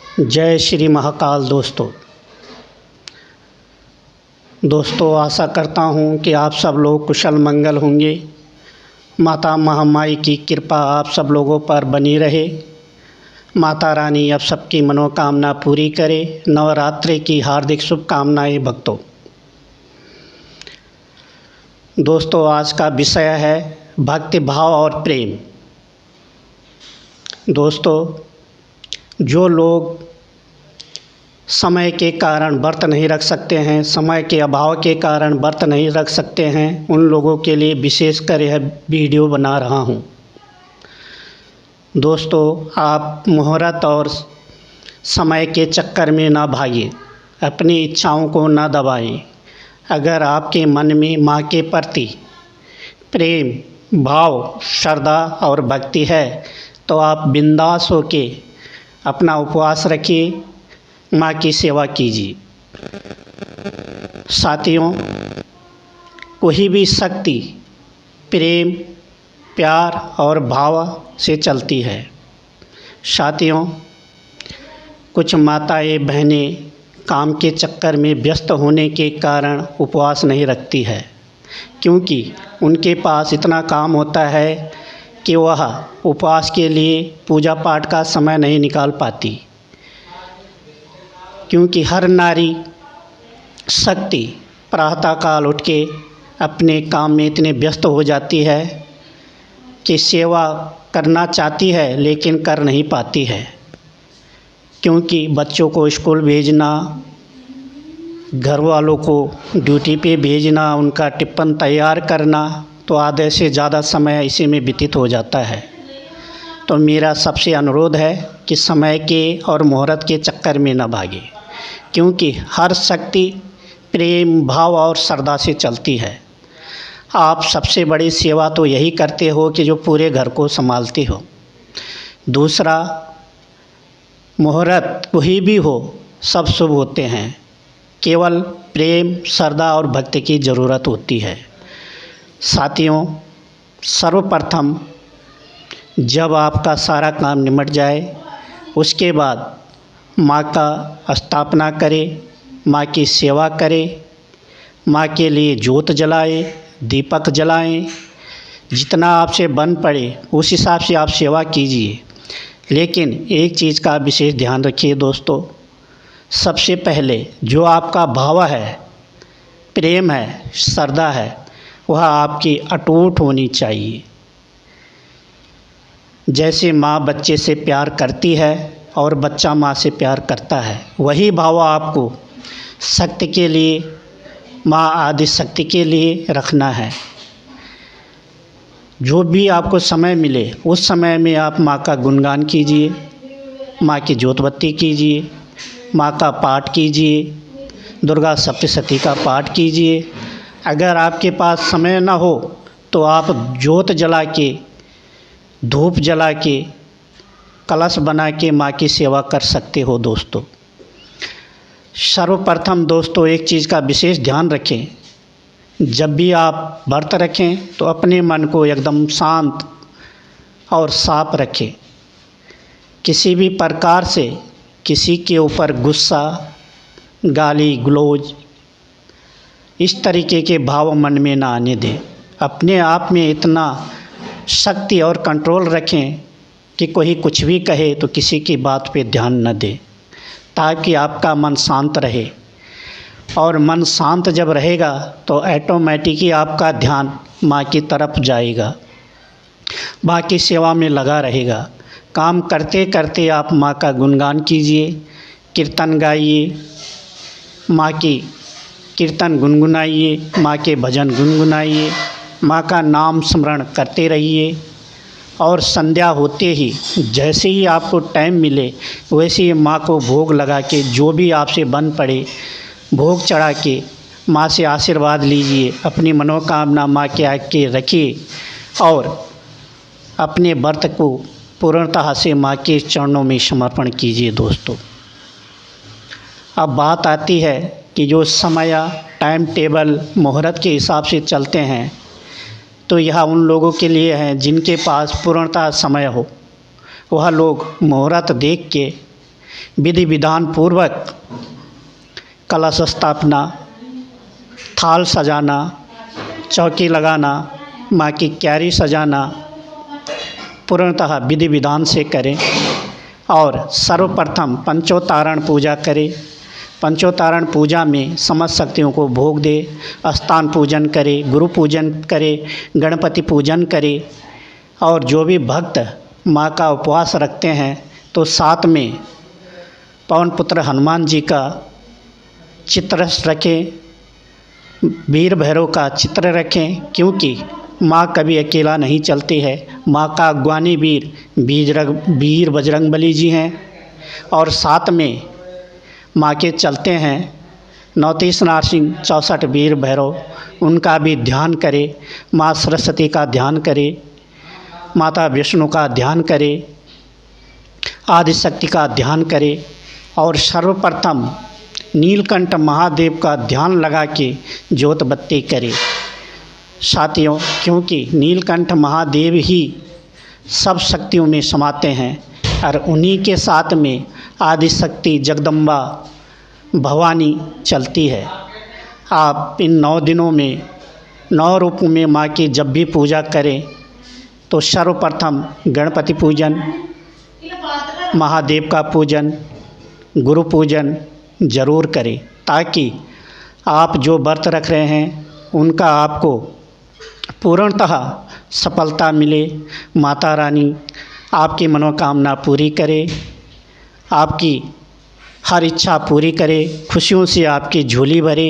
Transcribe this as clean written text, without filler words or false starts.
जय श्री महाकाल। दोस्तों आशा करता हूँ कि आप सब लोग कुशल मंगल होंगे। माता महामाई की कृपा आप सब लोगों पर बनी रहे। माता रानी अब सबकी मनोकामना पूरी करे। नवरात्रि की हार्दिक शुभकामनाएं भक्तों। दोस्तों आज का विषय है भक्ति भाव और प्रेम। दोस्तों जो लोग समय के कारण व्रत नहीं रख सकते हैं, समय के अभाव के कारण व्रत नहीं रख सकते हैं, उन लोगों के लिए विशेषकर यह वीडियो बना रहा हूँ। दोस्तों आप मुहूर्त और समय के चक्कर में ना भागिए, अपनी इच्छाओं को ना दबाएं। अगर आपके मन में माँ के प्रति प्रेम भाव श्रद्धा और भक्ति है तो आप बिंदास होके अपना उपवास रखिए, माँ की सेवा कीजिए। साथियों कोई भी शक्ति प्रेम प्यार और भाव से चलती है। साथियों कुछ माताएं बहनें काम के चक्कर में व्यस्त होने के कारण उपवास नहीं रखती है, क्योंकि उनके पास इतना काम होता है कि वह उपवास के लिए पूजा पाठ का समय नहीं निकाल पाती। क्योंकि हर नारी शक्ति प्रातःकाल उठ के अपने काम में इतने व्यस्त हो जाती है कि सेवा करना चाहती है लेकिन कर नहीं पाती है। क्योंकि बच्चों को स्कूल भेजना, घर वालों को ड्यूटी पे भेजना, उनका टिफ़िन तैयार करना, तो आधे से ज़्यादा समय इसी में व्यतीत हो जाता है। तो मेरा सबसे अनुरोध है कि समय के और मुहूर्त के चक्कर में न भागे, क्योंकि हर शक्ति प्रेम भाव और श्रद्धा से चलती है। आप सबसे बड़ी सेवा तो यही करते हो कि जो पूरे घर को संभालते हो। दूसरा, मुहूर्त कोई भी हो सब शुभ होते हैं, केवल प्रेम श्रद्धा और भक्ति की ज़रूरत होती है। साथियों सर्वप्रथम जब आपका सारा काम निमट जाए उसके बाद माँ का स्थापना करें, माँ की सेवा करें, माँ के लिए जोत जलाएं, दीपक जलाएं। जितना आपसे बन पड़े उस हिसाब से आप सेवा कीजिए। लेकिन एक चीज़ का विशेष ध्यान रखिए दोस्तों, सबसे पहले जो आपका भाव है, प्रेम है, श्रद्धा है, वह आपकी अटूट होनी चाहिए। जैसे माँ बच्चे से प्यार करती है और बच्चा माँ से प्यार करता है, वही भाव आपको शक्ति के लिए, माँ आदि शक्ति के लिए रखना है। जो भी आपको समय मिले उस समय में आप माँ का गुणगान कीजिए, माँ की जोत बत्ती कीजिए, माँ का पाठ कीजिए, दुर्गा सप्तशती का पाठ कीजिए। अगर आपके पास समय ना हो तो आप जोत जला के, धूप जला के, कलश बना के माँ की सेवा कर सकते हो। दोस्तों सर्वप्रथम दोस्तों एक चीज़ का विशेष ध्यान रखें, जब भी आप व्रत रखें तो अपने मन को एकदम शांत और साफ रखें। किसी भी प्रकार से किसी के ऊपर गुस्सा, गाली गलौज, इस तरीके के भाव मन में ना आने दें। अपने आप में इतना शक्ति और कंट्रोल रखें कि कोई कुछ भी कहे तो किसी की बात पे ध्यान न दें, ताकि आपका मन शांत रहे। और मन शांत जब रहेगा तो ऐटोमेटिक ही आपका ध्यान माँ की तरफ जाएगा, बाकी सेवा में लगा रहेगा। काम करते करते आप माँ का गुणगान कीजिए, कीर्तन गाइए, माँ की कीर्तन गुनगुनाइए, माँ के भजन गुनगुनाइए, माँ का नाम स्मरण करते रहिए। और संध्या होते ही जैसे ही आपको टाइम मिले वैसे ही माँ को भोग लगा के, जो भी आपसे बन पड़े भोग चढ़ा के माँ से आशीर्वाद लीजिए। अपनी मनोकामना माँ के आगे रखिए और अपने व्रत को पूर्णतः से माँ के चरणों में समर्पण कीजिए। दोस्तों अब बात आती है कि जो समय टाइम टेबल मुहूर्त के हिसाब से चलते हैं, तो यह उन लोगों के लिए है जिनके पास पूर्णतः समय हो। वह लोग मुहूर्त देख के विधि विधान पूर्वक कलश स्थापना, थाल सजाना, चौकी लगाना, माँ की क्यारी सजाना पूर्णतः विधि विधान से करें। और सर्वप्रथम पंचोत्तारण पूजा करें। पंचोत्तारण पूजा में समस्त शक्तियों को भोग दे, स्थान पूजन करे, गुरु पूजन करे, गणपति पूजन करे। और जो भी भक्त माँ का उपवास रखते हैं तो साथ में पवन पुत्र हनुमान जी का चित्र रखें, वीर भैरव का चित्र रखें, क्योंकि माँ कभी अकेला नहीं चलती है। माँ का अगवानी वीर बजरंगबली जी हैं। और साथ में माँ के चलते हैं 39 नरसिंह 64 वीर भैरव, उनका भी ध्यान करें। माँ सरस्वती का ध्यान करें, माता विष्णु का ध्यान करें, आदिशक्ति का ध्यान करें। और सर्वप्रथम नीलकंठ महादेव का ध्यान लगा के ज्योत बत्ती करें साथियों, क्योंकि नीलकंठ महादेव ही सब शक्तियों में समाते हैं और उन्हीं के साथ में आदिशक्ति जगदम्बा भवानी चलती है। आप इन 9 दिनों में 9 रूपों में माँ की जब भी पूजा करें तो सर्वप्रथम गणपति पूजन, महादेव का पूजन, गुरु पूजन ज़रूर करें, ताकि आप जो व्रत रख रहे हैं उनका आपको पूर्णतः सफलता मिले। माता रानी आपकी मनोकामना पूरी करे, आपकी हर इच्छा पूरी करे, खुशियों से आपकी झोली भरे।